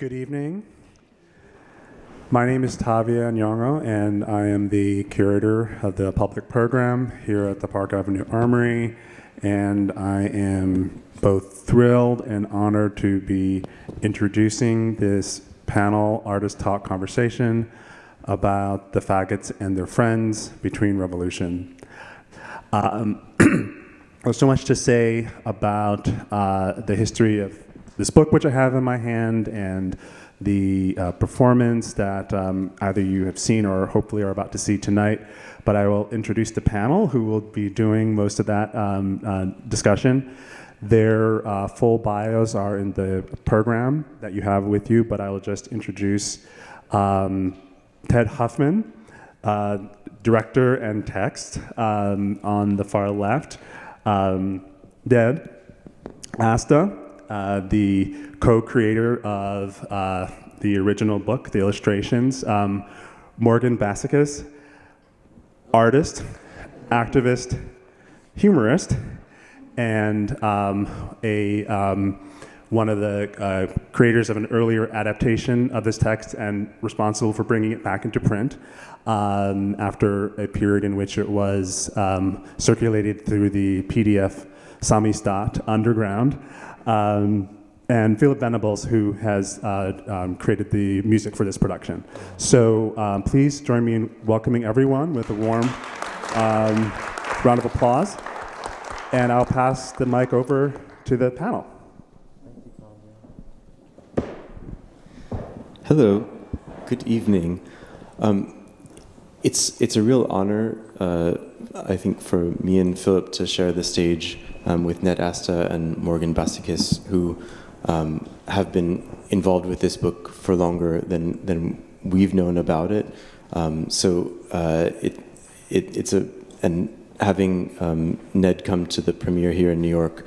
Good evening. My name is Tavia Nyong'o, and I am the curator of the public program here at the Park Avenue Armory, and I am both thrilled and honored to be introducing this panel artist talk conversation about the Faggots and their friends between revolution. There's so much to say about the history of this book, which I have in my hand, and the performance that either you have seen or hopefully are about to see tonight. But I will introduce the panel who will be doing most of that discussion. Their full bios are in the program that you have with you, but I will just introduce Ted Huffman, director and text on the far left. Ned Asta, the co-creator of the original book, the illustrations. Morgan Bassichis, artist, activist, humorist, and one of the creators of an earlier adaptation of this text and responsible for bringing it back into print after a period in which it was circulated through the PDF Samistat underground. And Philip Venables, who has created the music for this production. So please join me in welcoming everyone with a warm round of applause. And I'll pass the mic over to the panel. Hello, good evening. It's a real honor, I think, for me and Philip to share the stage with Ned Asta and Morgan Bassichis, who have been involved with this book for longer than we've known about it. And having Ned come to the premiere here in New York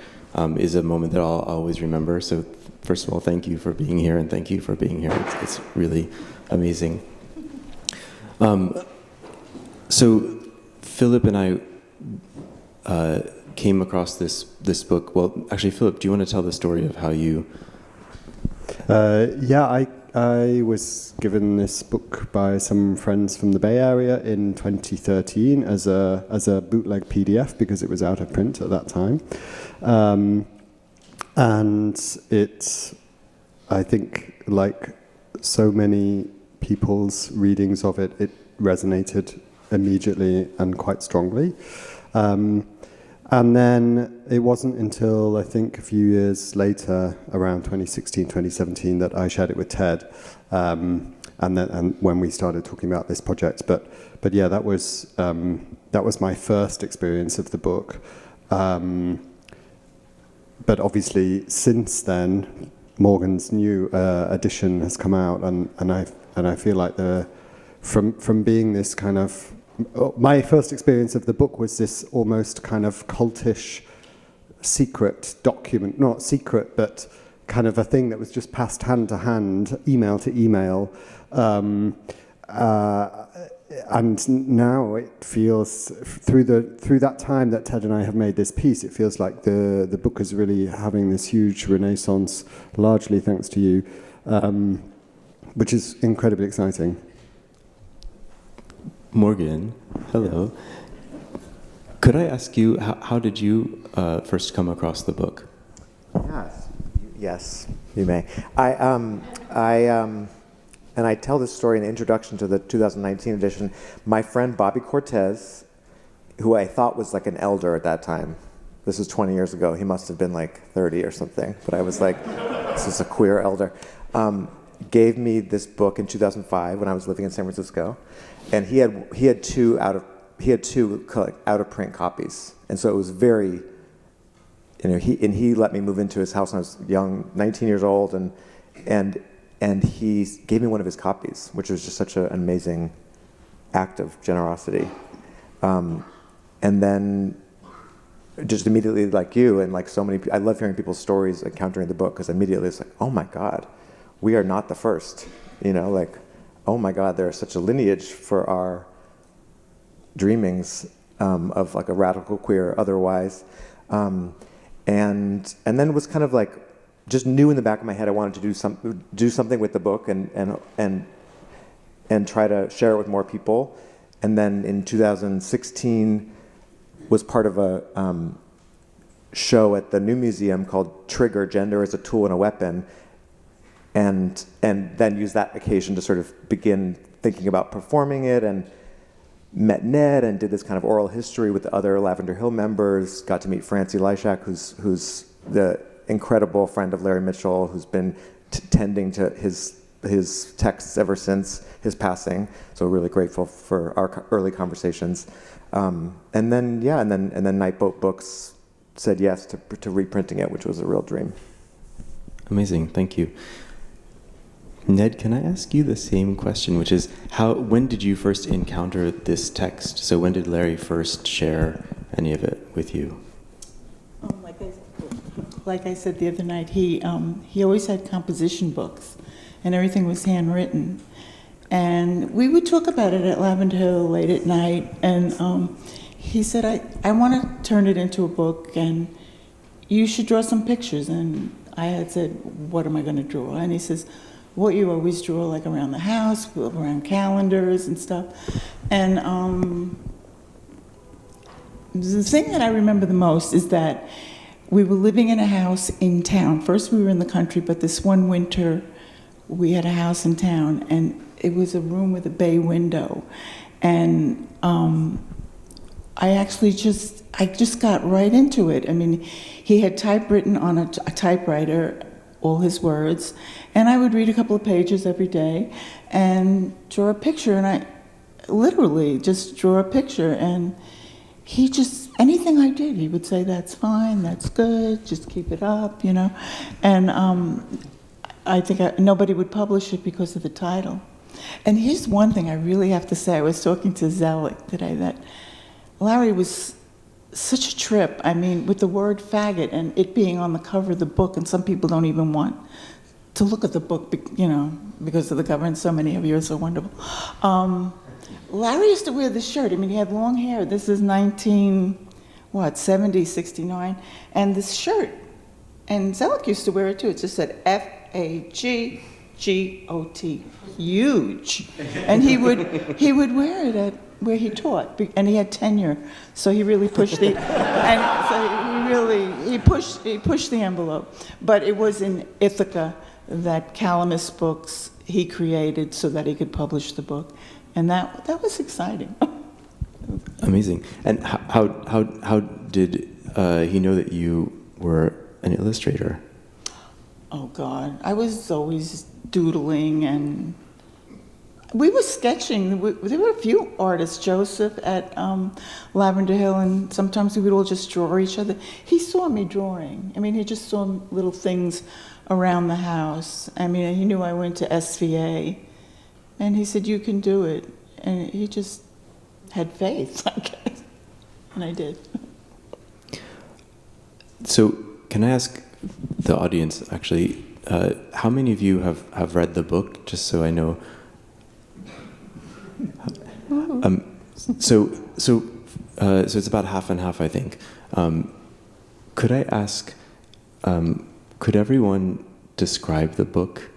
is a moment that I'll always remember. So first of all, thank you for being here, and thank you for being here. It's really amazing. So Philip and I came across this book. Well, actually, Philip, do you want to tell the story of how you? I was given this book by some friends from the Bay Area in 2013 as a bootleg PDF because it was out of print at that time, and I think, like so many people's readings of it, it resonated immediately and quite strongly. And then it wasn't until, I think, a few years later, around 2016, 2017, that I shared it with Ted, and when we started talking about this project. But yeah, that was my first experience of the book. But obviously, since then, Morgan's new edition has come out, and I feel like from being this kind of, my first experience of the book was this almost kind of cultish secret document, not secret, but kind of a thing that was just passed hand to hand, email to email. And now it feels, through that time that Ted and I have made this piece, it feels like the book is really having this huge renaissance, largely thanks to you, which is incredibly exciting. Morgan, hello. Could I ask you, how did you first come across the book? Yes, you may. And I tell this story in the introduction to the 2019 edition. My friend Bobby Cortez, who I thought was like an elder at that time, this was 20 years ago, he must have been like 30 or something, but I was like, this is a queer elder, gave me this book in 2005 when I was living in San Francisco, and he had two out of print copies, and so it was very, he let me move into his house when I was young, 19 years old, and he gave me one of his copies, which was just such an amazing act of generosity. And then just immediately, like you and like so many people, I love hearing people's stories encountering the book, because immediately it's like, oh my God, we are not the first. Like, oh my God, there's such a lineage for our dreamings of like a radical queer otherwise. And then it was kind of like, just knew in the back of my head I wanted to do something with the book and try to share it with more people. And then in 2016 was part of a show at the New Museum called Trigger: Gender as a Tool and a Weapon, and then used that occasion to sort of begin thinking about performing it, and met Ned and did this kind of oral history with the other Lavender Hill members, got to meet Francie Lyshak, who's the incredible friend of Larry Mitchell, who's been tending to his texts ever since his passing. So really grateful for our early conversations. And then Nightboat Books said yes to reprinting it, which was a real dream. Amazing, thank you. Ned, can I ask you the same question, which is when did you first encounter this text? So when did Larry first share any of it with you? Like I said the other night, he always had composition books, and everything was handwritten. And we would talk about it at Lavender Hill late at night, and he said, I want to turn it into a book, and you should draw some pictures. And I had said, what am I going to draw? And he says, what you always draw, like around the house, around calendars and stuff. And the thing that I remember the most is that we were living in a house in town. First we were in the country, but this one winter we had a house in town, and it was a room with a bay window. And I just got right into it. I mean, he had typewritten on a typewriter all his words, and I would read a couple of pages every day and draw a picture, and I literally just draw a picture, and he just, anything I did, he would say, that's fine, that's good, just keep it up, you know. And I think nobody would publish it because of the title. And here's one thing I really have to say. I was talking to Zelig today that Larry was such a trip. I mean, with the word faggot and it being on the cover of the book, and some people don't even want to look at the book, you know, because of the cover, and so many of you are so wonderful. Larry used to wear this shirt. I mean, he had long hair. This is 70, 69. And this shirt, and Zelig used to wear it too. It just said Faggot, huge. And he would wear it at where he taught, and he had tenure, so he really pushed the, and so he pushed the envelope. But it was in Ithaca that Calamus Books he created so that he could publish the book, and that was exciting. Amazing. And how did he know that you were an illustrator? Oh God, I was always doodling, and we were sketching. There were a few artists, Joseph at Lavender Hill, and sometimes we would all just draw each other. He saw me drawing. I mean, he just saw little things around the house. I mean, he knew I went to SVA, and he said, you can do it. And he just had faith, I guess, and I did. So can I ask the audience, actually, how many of you have read the book, just so I know? So it's about half and half, I think. Could I ask, could everyone describe the book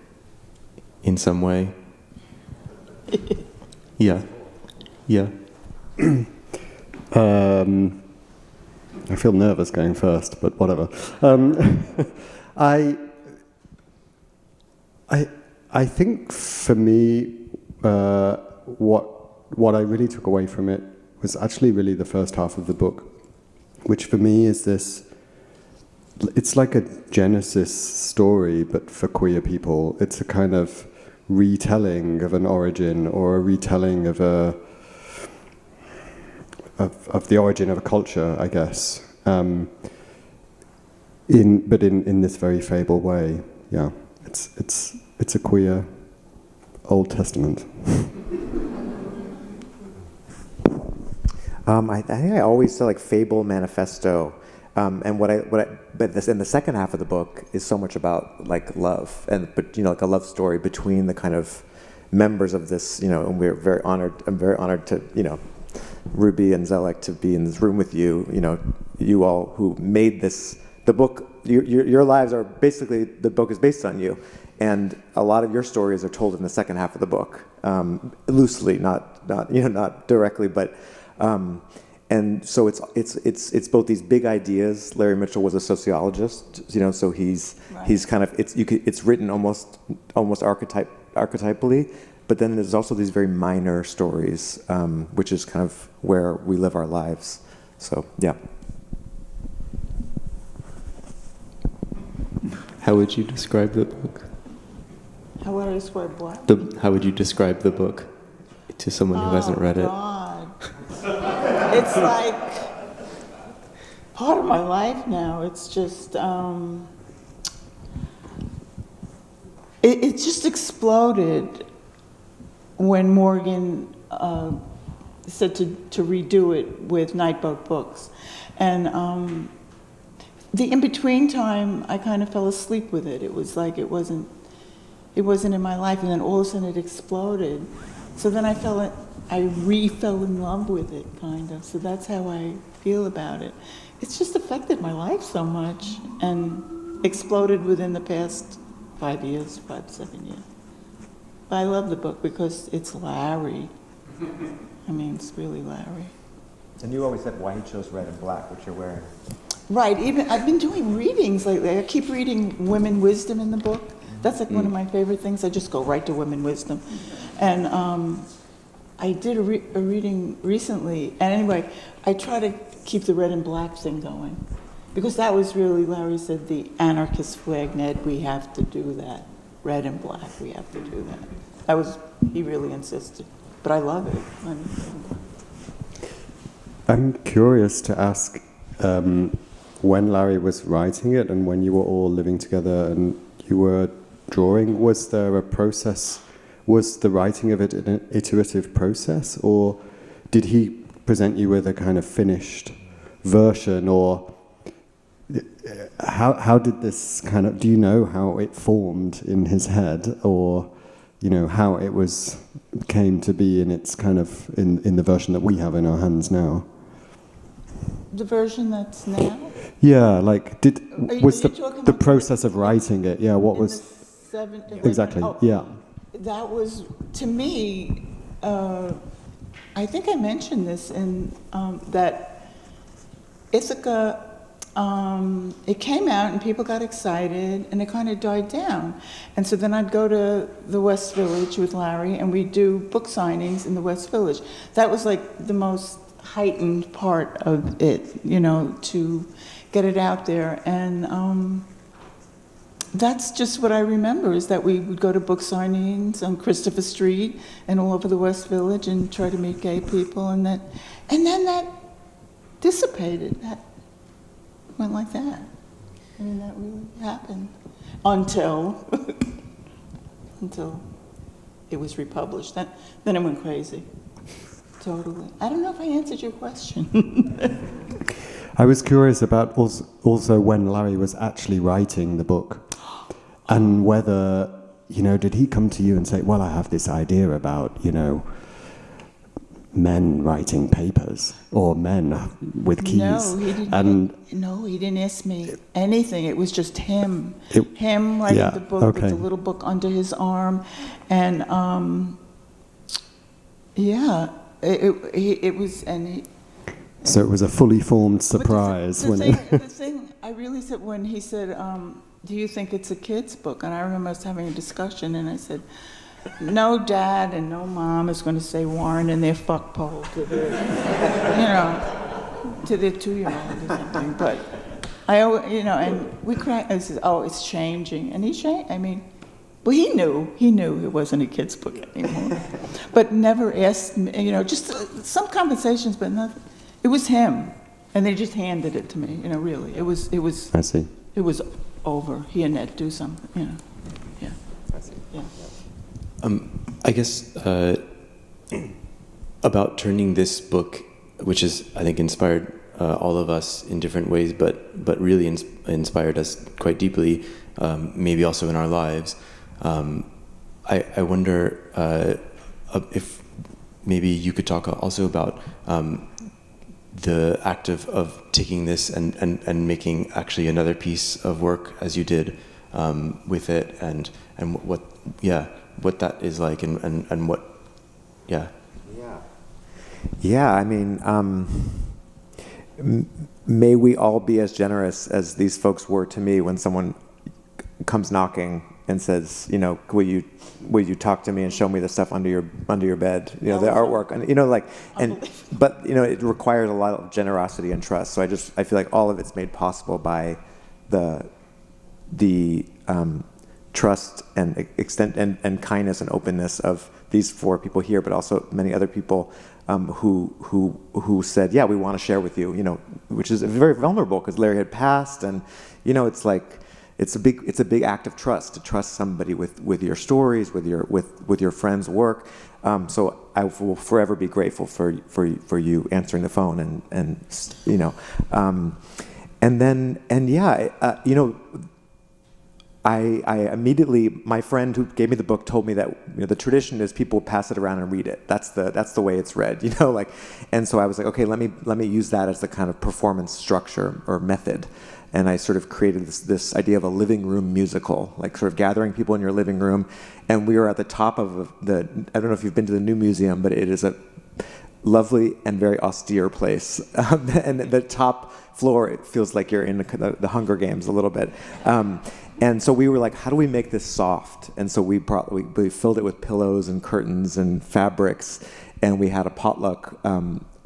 in some way? Yeah. I feel nervous going first, but whatever. I think for me, what I really took away from it was actually really the first half of the book, which for me is this. It's like a Genesis story, but for queer people. It's a kind of retelling of an origin, or a retelling of the origin of a culture, I guess. In this very fable way. Yeah, it's a queer Old Testament. I think I always say like fable manifesto, and but in the second half of the book is so much about like love, but like a love story between the kind of members of this, and we're very honored. I'm very honored to Ruby and Zelig to be in this room with you, you all who made this the book, your lives are basically, the book is based on you. And a lot of your stories are told in the second half of the book, loosely, not directly, but and so it's both these big ideas. Larry Mitchell was a sociologist, so he's kind of it's written almost archetypally, but then there's also these very minor stories, which is kind of where we live our lives. So yeah. How would you describe the book? How would I describe what? How would you describe the book to someone who hasn't read it? God. It's like part of my life now. It's just, it just exploded when Morgan said to redo it with Nightboat Books. And the in-between time, I kind of fell asleep with it. It was like it wasn't in my life, and then all of a sudden it exploded. So then I fell in love with it, kind of. So that's how I feel about it. It's just affected my life so much and exploded within the past 7 years. But I love the book because it's Larry. I mean, it's really Larry. And you always said why he chose red and black, which you're wearing. Right. Even I've been doing readings lately. I keep reading Women Wisdom in the book. That's like one of my favorite things. I just go right to Women Wisdom. And I did a reading recently. And anyway, I try to keep the red and black thing going. Because that was really, Larry said, the anarchist flag, Ned, we have to do that. Red and black, we have to do that. He really insisted. But I love it. I'm curious to ask, when Larry was writing it and when you were all living together and you were drawing, was there a process? Was the writing of it an iterative process, or did he present you with a kind of finished version, or how did this kind of, do you know how it formed in his head, or how it came to be in its kind of in the version that we have in our hands now? The version that's now? Yeah, like was talking the about process of writing it? Yeah, what was exactly? Yeah, that was, to me. I think I mentioned this in that Ithaca. It came out and people got excited and it kind of died down. And so then I'd go to the West Village with Larry and we'd do book signings in the West Village. That was like the most heightened part of it, to get it out there. And that's just what I remember, is that we would go to book signings on Christopher Street and all over the West Village and try to meet gay people. And then that dissipated. That went like that. I mean, that really happened until it was republished. Then it went crazy. Totally. I don't know if I answered your question. I was curious about also when Larry was actually writing the book, and whether, did he come to you and say, well, I have this idea about, men writing papers or men with keys? No, he didn't. He didn't ask me anything. It was just him. Him writing the book with the little book under his arm, and it was. So it was a fully formed surprise. The thing I really said when he said, "Do you think it's a kid's book?" And I remember us having a discussion, and I said, no dad and no mom is going to say Warren and their fuck pole to their, to their 2-year-old or something. But and we cried. I said, "Oh, it's changing," and he changed. Well, he knew it wasn't a kid's book anymore, but never asked me. Just some conversations, but nothing. It was him, and they just handed it to me. Really, it was. I see. It was over. He and Ned do something. Yeah. I see. Yeah. I guess about turning this book, which is, I think, inspired all of us in different ways, but really inspired us quite deeply, maybe also in our lives. I wonder if maybe you could talk also about the act of taking this and making actually another piece of work as you did with it, and what that is like, and what Yeah, I mean, may we all be as generous as these folks were to me when someone comes knocking and says, you know, will you talk to me and show me the stuff under your bed, you know, the artwork, and you know, like, but you know, it requires a lot of generosity and trust. So I feel like all of it's made possible by the trust and extent and kindness and openness of these 4 people here, but also many other people who said, yeah, we want to share with you, you know, which is very vulnerable because Larry had passed, and you know, it's like it's a big act of trust to trust somebody with your stories, with your friend's work. So I will forever be grateful for you answering the phone and you know, you know. I immediately, my friend who gave me the book told me that, you know, the tradition is people pass it around and read it. That's the way it's read, you know, like, and so I was like, okay, let me use that as the kind of performance structure or method. And I sort of created this idea of a living room musical, like sort of gathering people in your living room. And we were at the top of I don't know if you've been to the new museum, but it is a lovely and very austere place. And the top floor, it feels like you're in the Hunger Games a little bit. And so we were like, how do we make this soft? And so we filled it with pillows and curtains and fabrics, and we had a potluck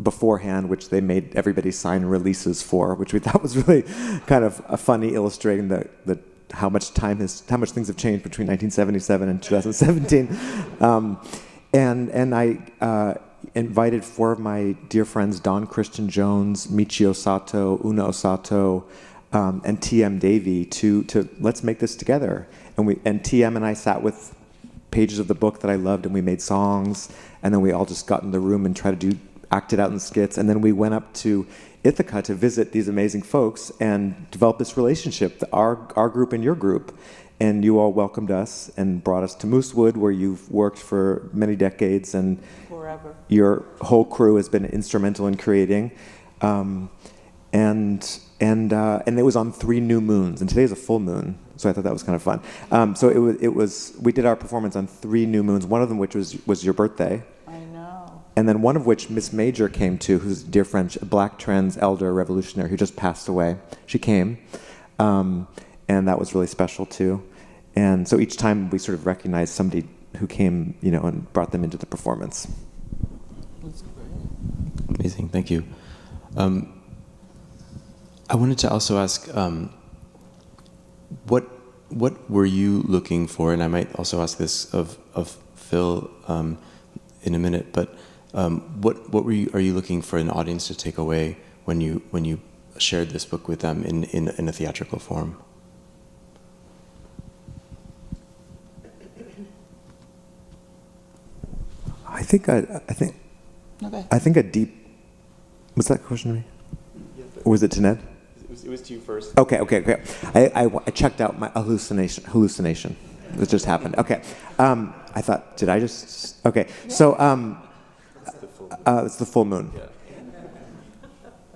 beforehand, which they made everybody sign releases for, which we thought was really kind of funny, illustrating how much things have changed between 1977 and 2017. And I invited 4 of my dear friends, Don Christian Jones, Michio Sato, Una Osato, and T.M. Davy to let's make this together. And T.M. and I sat with pages of the book that I loved, and we made songs, and then we all just got in the room and tried to act it out in skits, and then we went up to Ithaca to visit these amazing folks and develop this relationship, our group and your group. And you all welcomed us and brought us to Moosewood, where you've worked for many decades, and Forever. Your whole crew has been instrumental in creating. And it was on 3 new moons, and today is a full moon, so I thought that was kind of fun. So we did our performance on 3 new moons, one of them which was your birthday. I know. And then one of which Miss Major came to, who's a dear friend, a black trans elder revolutionary who just passed away. She came, and that was really special too. And so each time we sort of recognized somebody who came, you know, and brought them into the performance. That's great. Amazing, thank you. I wanted to also ask, what were you looking for? And I might also ask this of Phil in a minute. But what are you looking for an audience to take away when you shared this book with them in a theatrical form? I think a deep. Was that a question to me? Or was it to Ned? It was to you first. Okay. I checked out my hallucination. That just happened. Okay. I thought, did I just? Okay. So it's the full moon.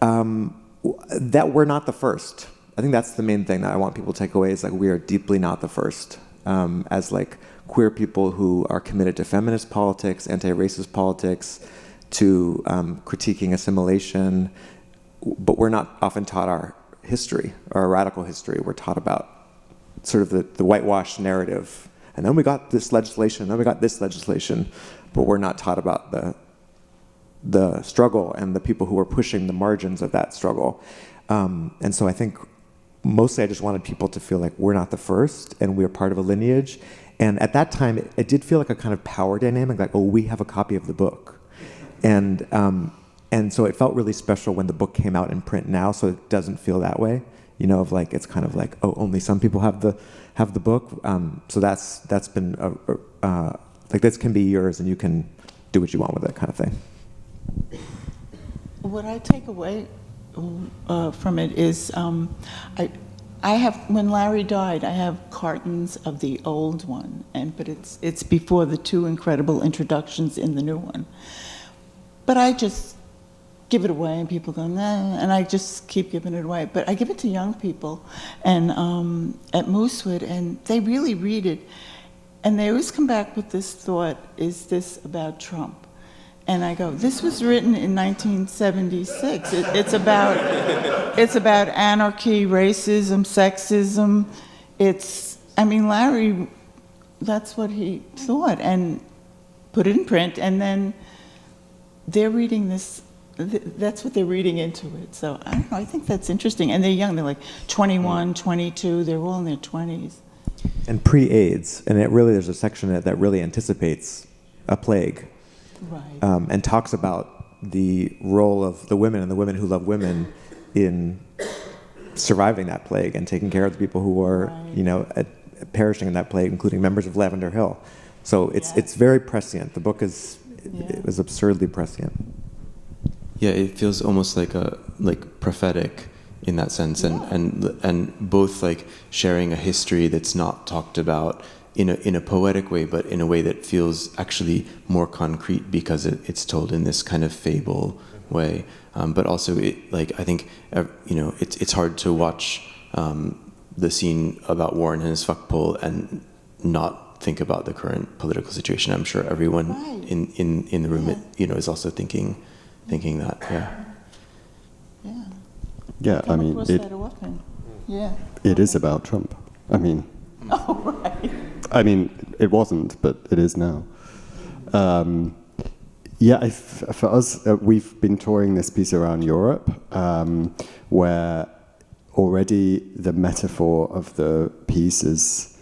That we're not the first. I think that's the main thing that I want people to take away, is like we are deeply not the first. As like queer people who are committed to feminist politics, anti-racist politics, to critiquing assimilation, but we're not often taught our history, our radical history. We're taught about sort of the whitewashed narrative. And then we got this legislation, and then we got this legislation, but we're not taught about the struggle and the people who were pushing the margins of that struggle. And so I think mostly I just wanted people to feel like we're not the first, and we're part of a lineage. And at that time, it did feel like a kind of power dynamic, like, oh, we have a copy of the book. And so it felt really special when the book came out in print now, so it doesn't feel that way, you know, of like, it's kind of like, oh, only some people have the book. So that's been, like, this can be yours, and you can do what you want with it, kind of thing. What I take away from it is, I have, when Larry died, I have cartons of the old one, but it's before the 2 incredible introductions in the new one. But I just give it away, and people go, nah, and I just keep giving it away. But I give it to young people and at Moosewood, and they really read it. And they always come back with this thought, is this about Trump? And I go, this was written in 1976. It's about anarchy, racism, sexism. Larry, that's what he thought, and put it in print, and then they're reading this, that's what they're reading into it. So I don't know, I think that's interesting. And they're young, they're like 21, 22, they're all in their 20s. And pre-AIDS, and there's a section in it that really anticipates a plague. Right. And talks about the role of the women and the women who love women in surviving that plague and taking care of the people who are, perishing in that plague, including members of Lavender Hill. So it's very prescient. The book it was absurdly prescient. Yeah, it feels almost like prophetic in that sense, and both like sharing a history that's not talked about in a poetic way, but in a way that feels actually more concrete because it's told in this kind of fable way. But also, I think it's hard to watch the scene about Warren and his fuck pole and not think about the current political situation. I'm sure everyone in the room is also thinking that. Yeah, I mean, it is about Trump. I mean, it wasn't, but it is now. For us, we've been touring this piece around Europe, where already the metaphor of the piece is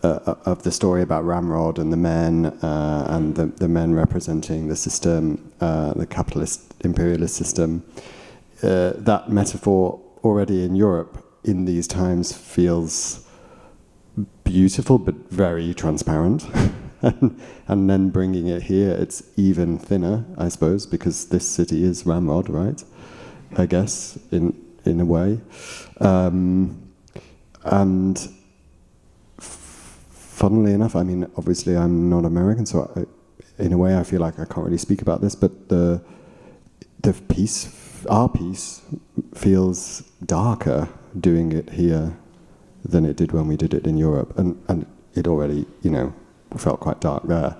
of the story about Ramrod and the men, and the men representing the system, the capitalist imperialist system. That metaphor already in Europe in these times feels beautiful but very transparent. And then bringing it here, it's even thinner, I suppose, because this city is Ramrod, right? I guess, in a way. And funnily enough, I mean, obviously I'm not American, so in a way I feel like I can't really speak about this, but the piece, our piece, feels darker doing it here than it did when we did it in Europe. And it already, felt quite dark there.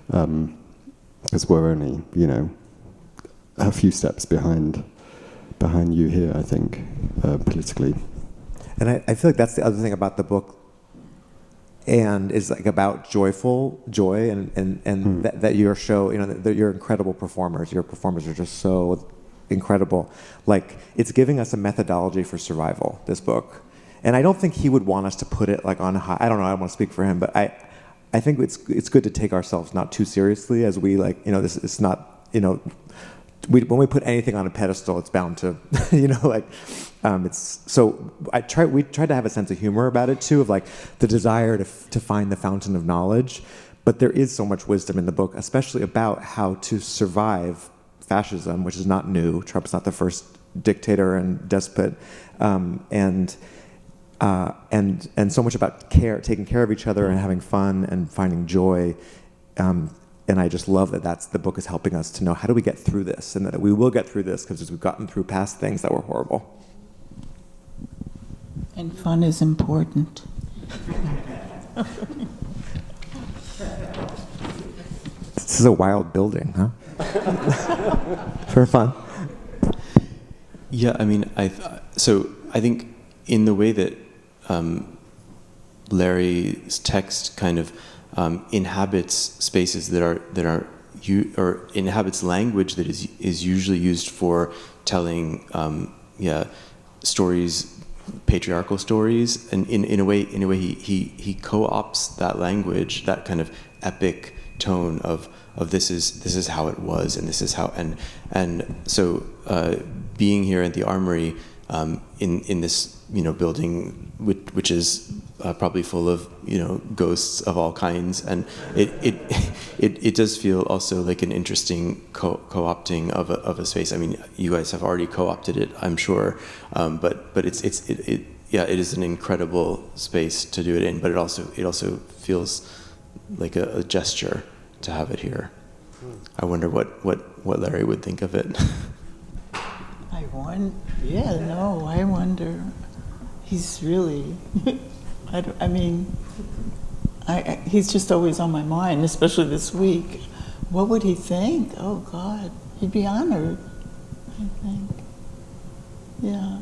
Because we're only, a few steps behind you here, I think, politically. And I feel like that's the other thing about the book, and is like about joy and that your show, that you're incredible performers. Your performers are just so incredible. Like, it's giving us a methodology for survival, this book. And I don't think he would want us to put it like on high. I don't know, I don't want to speak for him, but I think it's good to take ourselves not too seriously as we this it's not, when we put anything on a pedestal, it's bound to, it's, so we tried to have a sense of humor about it too, of like the desire to find the fountain of knowledge. But there is so much wisdom in the book, especially about how to survive fascism, which is not new. Trump's not the first dictator and despot, and so much about taking care of each other and having fun and finding joy. And I just love that the book is helping us to know, how do we get through this, and that we will get through this because we've gotten through past things that were horrible. And fun is important. This is a wild building, huh? For fun. Yeah, I mean, I think in the way that Larry's text kind of inhabits spaces or inhabits language that is usually used for telling stories, patriarchal stories, and in a way he co-opts that language, that kind of epic tone of this is how it was, and this is how, and so being here at the Armory in this building which is probably full of ghosts of all kinds, and it does feel also like an interesting co-opting of a space. I mean, you guys have already co-opted it, I'm sure, but it is an incredible space to do it in. But it also feels like a gesture to have it here. I wonder what Larry would think of it. I wonder. He's really, he's just always on my mind, especially this week. What would he think? Oh, God, he'd be honored, I think. Yeah.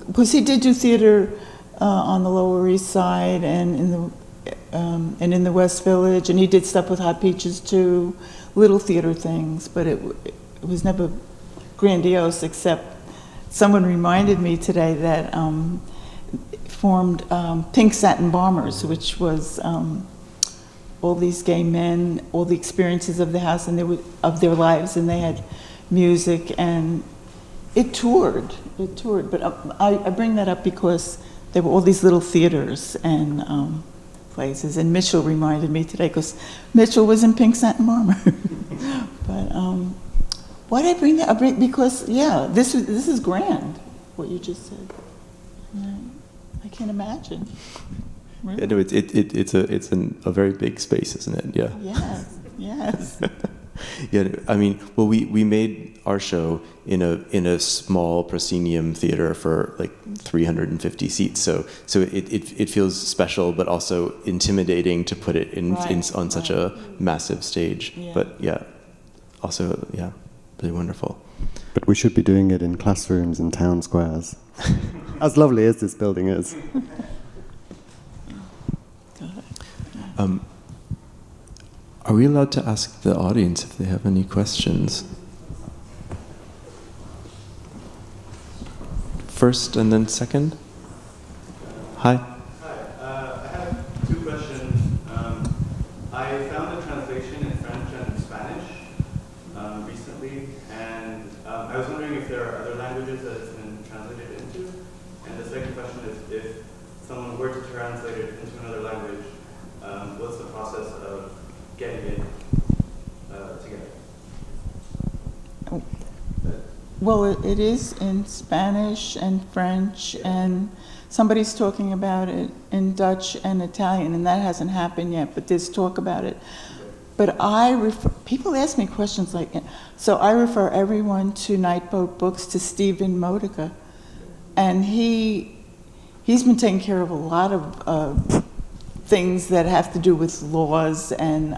Because he did do theater on the Lower East Side and in the West Village, and he did stuff with Hot Peaches too, little theater things, but it was never grandiose, except someone reminded me today that formed Pink Satin Bombers, which was all these gay men, all the experiences of the house and of their lives, and they had music, and it toured. But I bring that up because there were all these little theaters and places, and Mitchell reminded me today because Mitchell was in Pink Satin Bomber. But why did I bring that up? Because this is grand, what you just said. Yeah, I can't imagine. Really? Yeah, no, it's a very big space, isn't it? Yeah. Yes. Yeah, I mean, well, we made our show in a small proscenium theater for like 350 seats, so it feels special, but also intimidating to put it on such a massive stage. Yeah. But also really wonderful. But we should be doing it in classrooms and town squares. As lovely as this building is. Are we allowed to ask the audience if they have any questions? First and then second? Hi. Hi, I have two questions. I found a translation in French and Spanish recently, and I was wondering if there are other languages that it's been translated into. And the second question is, if someone were to translate it into another language, what's the process of getting it together? Well, it is in Spanish and French, and somebody's talking about it in Dutch and Italian, and that hasn't happened yet, but there's talk about it. But people ask me questions like, so I refer everyone to Nightboat Books, to Stephen Modica, and he's been taking care of a lot of things that have to do with laws, and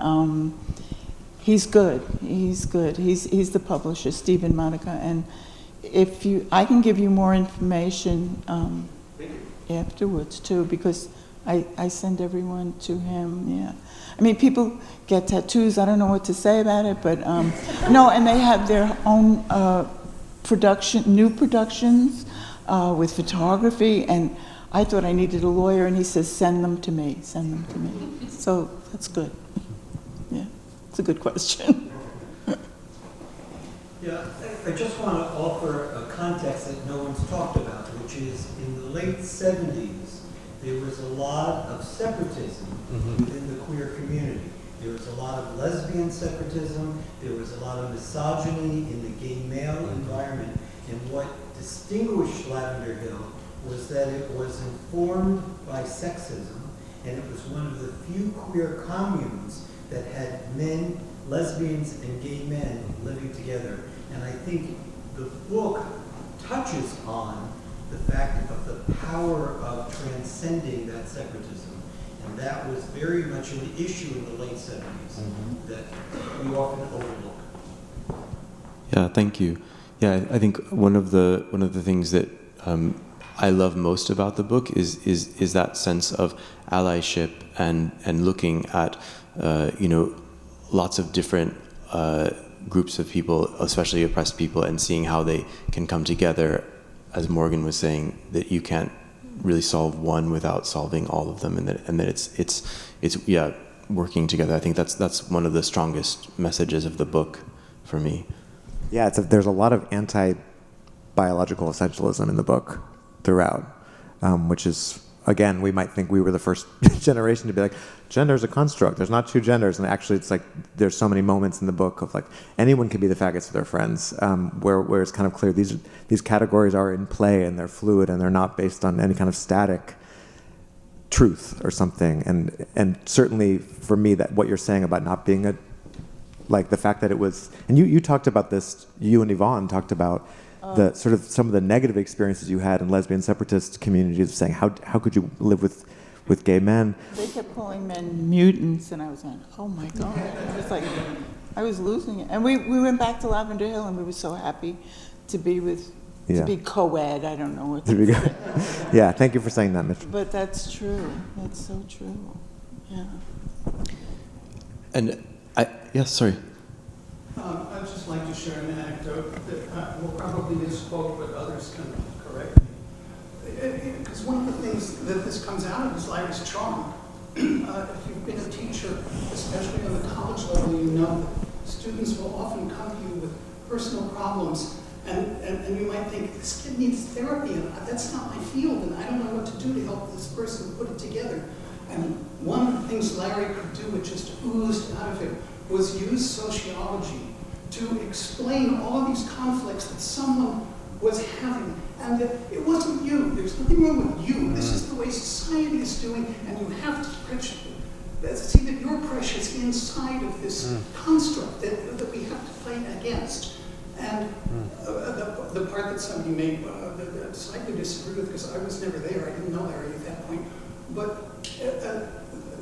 he's good. He's the publisher, Stephen Modica, and I can give you more information afterwards too, because I send everyone to him. Yeah, I mean, people get tattoos. I don't know what to say about it, but no, and they have their own new productions with photography, and I thought I needed a lawyer, and he says, send them to me. So that's good. Yeah, it's a good question. Yeah, I just want to offer a context that no one's talked about, which is in the late 70s, there was a lot of separatism within the queer community. There was a lot of lesbian separatism, there was a lot of misogyny in the gay male environment, and what distinguished Lavender Hill was that it was informed by sexism, and it was one of the few queer communes that had men, lesbians, and gay men living together. And I think the book touches on the fact of the power of transcending that separatism. And that was very much an issue in the late 70s that we often overlook. Yeah, thank you. Yeah, I think one of the things that I love most about the book is that sense of allyship and looking at lots of different groups of people, especially oppressed people, and seeing how they can come together. As Morgan was saying, that you can't really solve one without solving all of them, and that it's working together. I think that's one of the strongest messages of the book for me. Yeah, there's a lot of anti-biological essentialism in the book throughout, which is, again, we might think we were the first generation to be like, gender's a construct, there's not two genders, and actually it's like there's so many moments in the book of like anyone can be the faggots of their friends, where it's kind of clear these categories are in play and they're fluid and they're not based on any kind of static truth or something. And certainly for me, that what you're saying about not being Like the fact that it was, and you talked about this, you and Yvonne talked about the sort of some of the negative experiences you had in lesbian separatist communities, saying how could you live with gay men? They kept calling men mutants, and I was like, oh my God. It was like, I was losing it. And we went back to Lavender Hill, and we were so happy to be to be co-ed. I don't know what to say. Yeah, thank you for saying that, Mitch. But that's true. That's so true. Yeah. And sorry. I'd just like to share an anecdote that will probably misquote, but others can correct me. Because one of the things that this comes out of is Larry's charm. If you've been a teacher, especially on the college level, you know that students will often come to you with personal problems, and you might think, this kid needs therapy, and that's not my field, and I don't know what to do to help this person put it together. And one of the things Larry could do, which just oozed out of him, was use sociology to explain all of these conflicts that someone was having, and that it wasn't you. There's nothing wrong with you. This is the way society is doing, and you have to see that you're precious inside of this construct that we have to fight against. And the part that somebody made that I slightly disagree with, because I was never there, I didn't know Larry at that point, but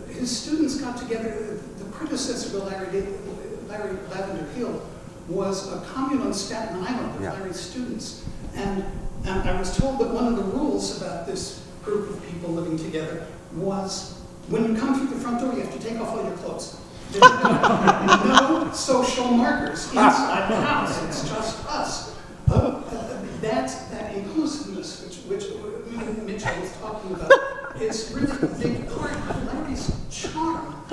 his students got together. The predecessor to Larry Lavender Hill was a commune on Staten Island of Larry's students. And I was told that one of the rules about this group of people living together was when you come through the front door, you have to take off all your clothes. There's no social markers inside the house. It's just us. That inclusiveness, which Mitchell was talking about, is really a big part of Larry's charm.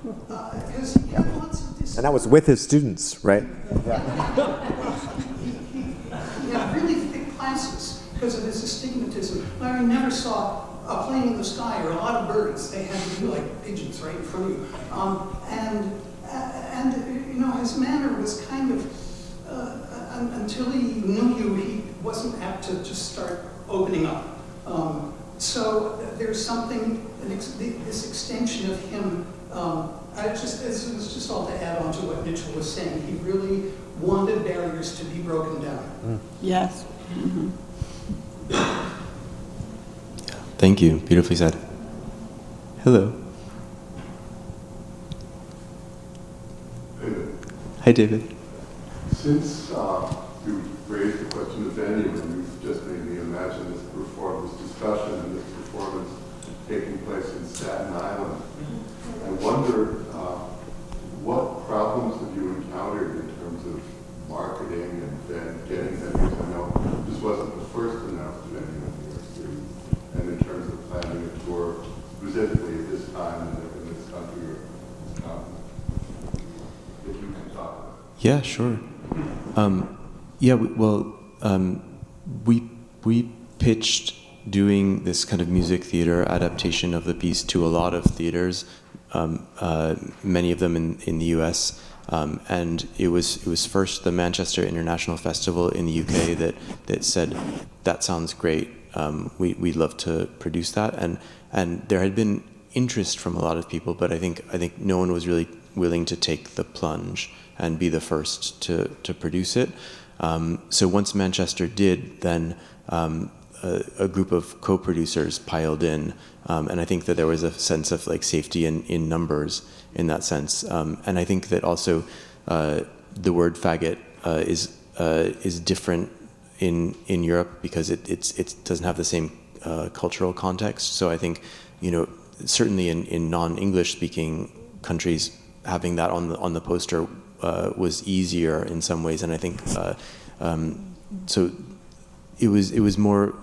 Because he had lots of this. And that was with his students, right? He had really thick classes because of his astigmatism. Larry never saw a plane in the sky or a lot of birds. They had to be like pigeons right in front of you. And you know, his manner was kind of, until he knew you, he wasn't apt to just start opening up. So there's something, this extension of him, it was just all to add on to what Mitchell was saying. He really wanted barriers to be broken down. Yes. Mm-hmm. Thank you. Beautifully said. Hello. Hi, David. Since you raised the question of venue, and you've just made me imagine this discussion and this performance taking place in Staten Island, I wonder what problems have you encountered in terms of marketing and getting venues? I know this wasn't the first announced venue in New York City, and in terms of planning a tour specifically at this time in this country or if you can talk about it. Yeah, sure. We pitched doing this kind of music theater adaptation of the piece to a lot of theaters, many of them in the U.S. And it was first the Manchester International Festival in the UK that said that sounds great. We'd love to produce that, and there had been interest from a lot of people, but I think no one was really willing to take the plunge and be the first to produce it. So once Manchester did, then a group of co-producers piled in, and I think that there was a sense of like safety in numbers in that sense. And I think that also the word faggot is different in Europe because it doesn't have the same cultural context. So I think, certainly in non-English speaking countries, having that on the poster was easier in some ways, and I think so. It was more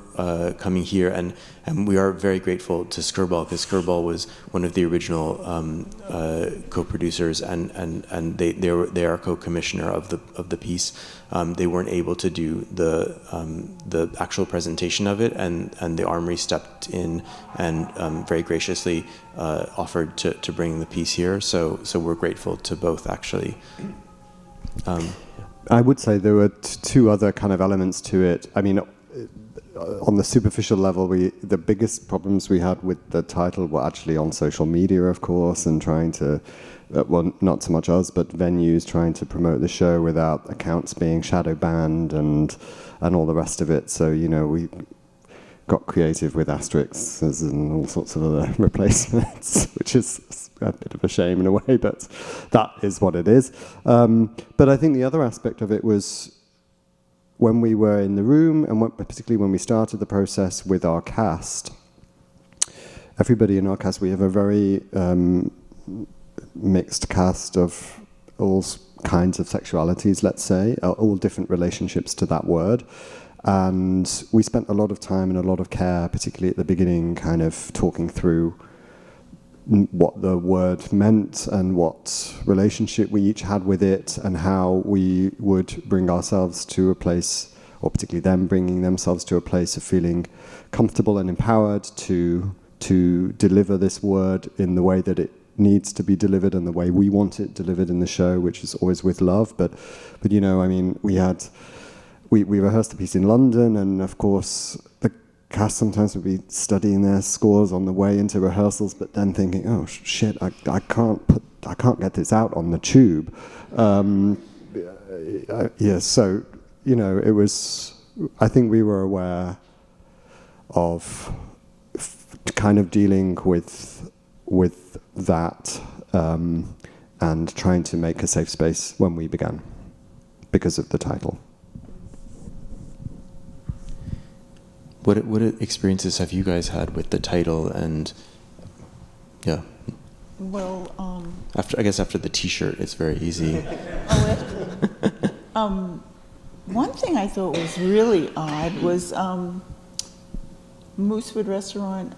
coming here, and we are very grateful to Skirball, because Skirball was one of the original co-producers, and they are co-commissioner of the piece. They weren't able to do the actual presentation of it, and the Armory stepped in and very graciously offered to bring the piece here. So we're grateful to both, actually. I would say there were two other kind of elements to it. I mean, on the superficial level, the biggest problems we had with the title were actually on social media, of course, and trying to, well, not so much us, but venues trying to promote the show without accounts being shadow banned and all the rest of it. So, you know, we got creative with asterisks and all sorts of other replacements, which is a bit of a shame in a way, but that is what it is. But I think the other aspect of it was when we were in the room, and particularly when we started the process with our cast, everybody in our cast, we have a very mixed cast of all kinds of sexualities, let's say, all different relationships to that word. And we spent a lot of time and a lot of care, particularly at the beginning, kind of talking through what the word meant and what relationship we each had with it, and how we would bring ourselves to a place, or particularly them bringing themselves to a place of feeling comfortable and empowered to deliver this word in the way that it needs to be delivered and the way we want it delivered in the show, which is always with love. But you know, I mean, we rehearsed the piece in London, and of course the cast sometimes would be studying their scores on the way into rehearsals, but then thinking, oh shit, I can't get this out on the tube. Yeah, so you know, it was. I think we were aware of kind of dealing with that and trying to make a safe space when we began because of the title. What experiences have you guys had with the title? And yeah. Well, after the T-shirt, it's very easy. One thing I thought was really odd was Moosewood Restaurant.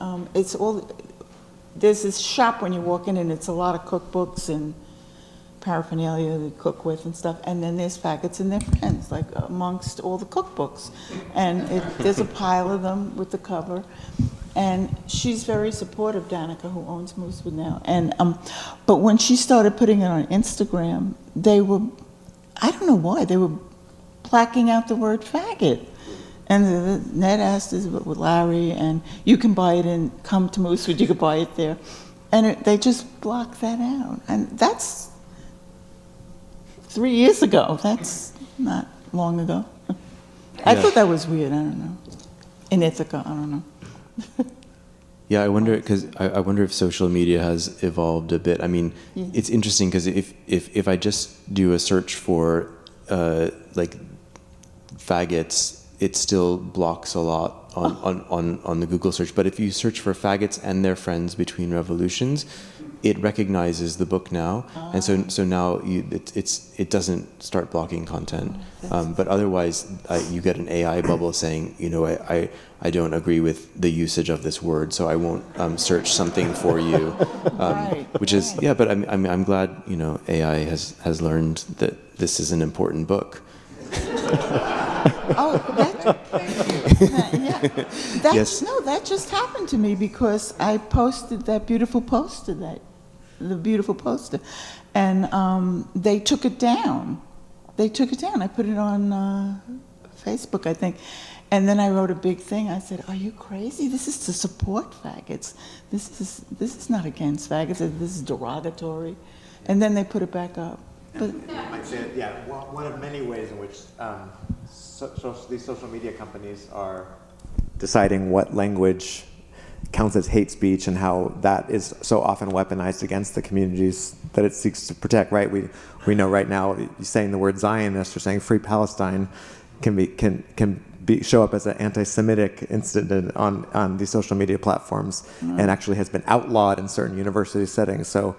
There's this shop when you walk in, and it's a lot of cookbooks and paraphernalia they cook with and stuff, and then there's Faggots and their friends, like amongst all the cookbooks, and there's a pile of them with the cover, and she's very supportive, Danica, who owns Moosewood now, and but when she started putting it on Instagram, they were, I don't know why, they were blacking out the word faggot, and the Ned Asta with Larry, and you can buy it in, come to Moosewood, you can buy it there, and they just blocked that out, and that's 3 years ago. That's not long ago. I thought that was weird. I don't know. In Ithaca, I don't know. Yeah, I wonder, because I wonder if social media has evolved a bit. I mean, it's interesting because if I just do a search for like faggots, it still blocks a lot on the Google search. But if you search for Faggots and their friends between revolutions, it recognizes the book now, and so now it doesn't start blocking content. But otherwise, you get an AI bubble saying, you know, I don't agree with the usage of this word, so I won't search something for you. Which is but I'm glad, you know, AI has learned that this is an important book. That just happened to me because I posted that beautiful poster, the beautiful poster, and they took it down. I put it on Facebook, I think, and then I wrote a big thing. I said, "Are you crazy? This is to support faggots. This is not against faggots. This is derogatory." And then they put it back up. But I'd say, one of many ways in which these social media companies are deciding what language counts as hate speech and how that is so often weaponized against the communities that it seeks to protect. Right? We know right now saying the word Zionist or saying Free Palestine can show up as an anti-Semitic incident on these social media platforms, and actually has been outlawed in certain university settings. So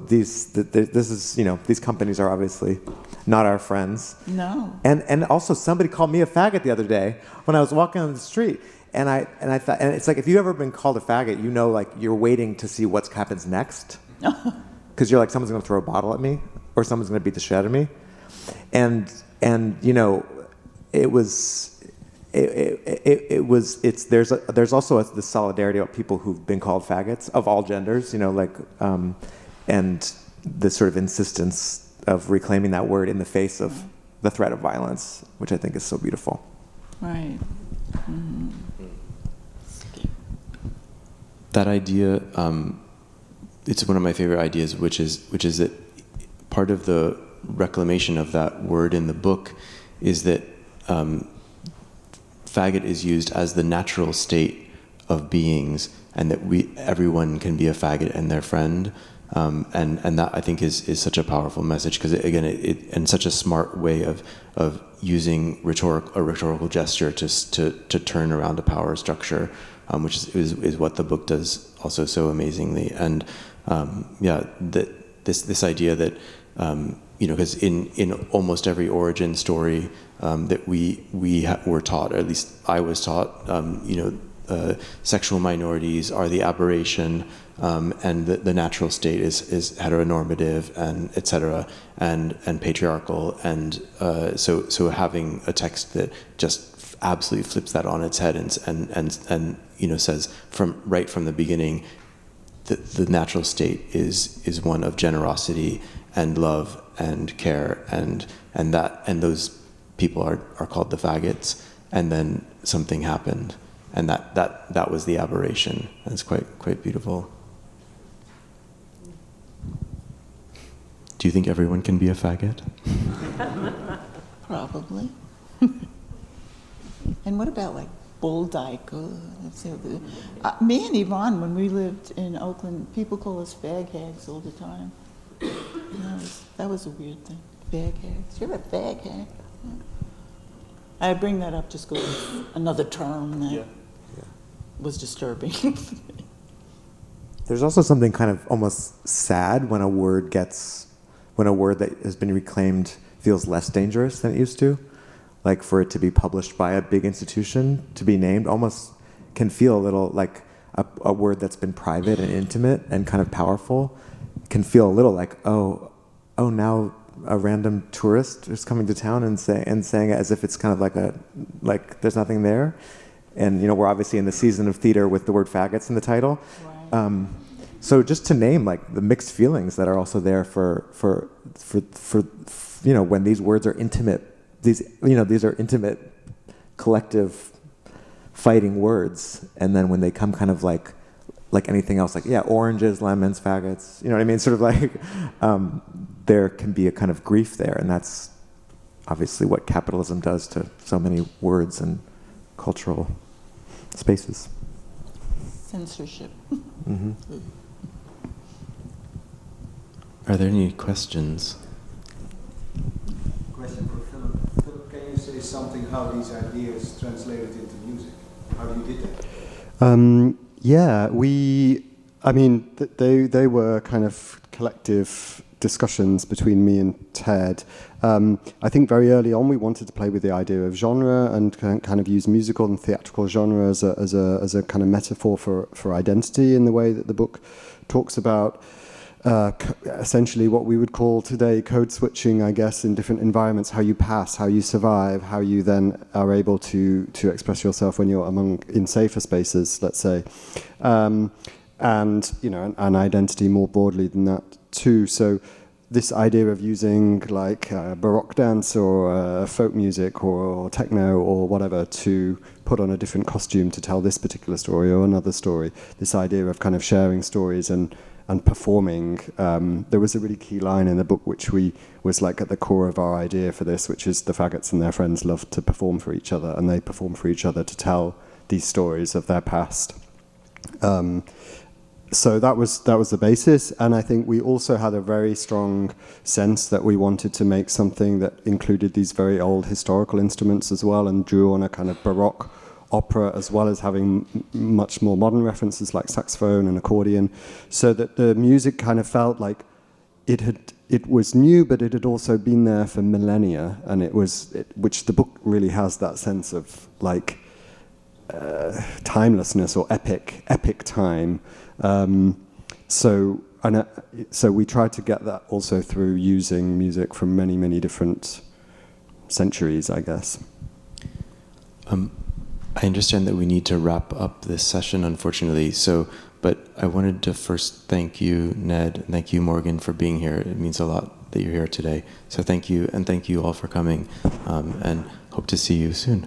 this is, you know, these companies are obviously not our friends. no. And also somebody called me a faggot the other day when I was walking on the street, and I thought, and it's like, if you've ever been called a faggot, you know, like you're waiting to see what happens next, because you're like, someone's going to throw a bottle at me, or someone's going to beat the shit out of me, and you know, there's also the solidarity of people who've been called faggots of all genders, you know, like, and the sort of insistence of reclaiming that word in the face of the threat of violence, which I think is so beautiful. Right. That idea, it's one of my favorite ideas, which is that part of the reclamation of that word in the book is that faggot is used as the natural state of beings, and that everyone can be a faggot and their friend, and that I think is such a powerful message, because again, and such a smart way of using a rhetorical gesture to turn around a power structure, which is what the book does also so amazingly. And this idea that because in almost every origin story that we were taught, or at least I was taught, sexual minorities are the aberration, and the natural state is heteronormative, and etc., and patriarchal, and so having a text that just absolutely flips that on its head and says right from the beginning that the natural state is one of generosity and love and care, and those people are called the faggots, and then something happened, and that was the aberration. It's quite beautiful. Do you think everyone can be a faggot? Probably. And what about like bull dyke? Me and Yvonne, when we lived in Oakland, people call us fag hags all the time. That was a weird thing. Fag hags. You're a fag hag. I bring that up just because another term that was disturbing. There's also something kind of almost sad when a word that has been reclaimed feels less dangerous than it used to. Like for it to be published by a big institution, to be named, almost can feel a little like a word that's been private and intimate and kind of powerful, can feel a little like, oh, now a random tourist is coming to town and saying it as if it's kind of like there's nothing there. And we're obviously in the season of theater with the word faggots in the title. Right. So just to name like the mixed feelings that are also there for when these words are intimate. These are intimate, collective, fighting words, and then when they come kind of like anything else, like oranges, lemons, faggots, you know what I mean? Sort of like there can be a kind of grief there, and that's obviously what capitalism does to so many words and cultural spaces. Censorship. Mm-hmm. Are there any questions? Question for Philip. Philip, can you say something how these ideas translated into music? How you did that? They were kind of collective discussions between me and Ted. I think very early on we wanted to play with the idea of genre and kind of use musical and theatrical genre as a kind of metaphor for identity in the way that the book talks about. Essentially what we would call today code switching, I guess, in different environments, how you pass, how you survive, how you then are able to express yourself when you're in safer spaces, let's say. And an identity more broadly than that too. So this idea of using like Baroque dance or folk music or techno or whatever to put on a different costume to tell this particular story or another story, this idea of kind of sharing stories and performing. There was a really key line in the book which was like at the core of our idea for this, which is the faggots and their friends love to perform for each other, and they perform for each other to tell these stories of their past. So that was the basis, and I think we also had a very strong sense that we wanted to make something that included these very old historical instruments as well, and drew on a kind of Baroque opera, as well as having much more modern references like saxophone and accordion, so that the music kind of felt like it was new, but it had also been there for millennia, and which the book really has that sense of like timelessness or epic time. So we tried to get that also through using music from many, many different centuries, I guess. I understand that we need to wrap up this session, unfortunately. But I wanted to first thank you, Ned, and thank you, Morgan, for being here. It means a lot that you're here today. So thank you, and thank you all for coming, and hope to see you soon.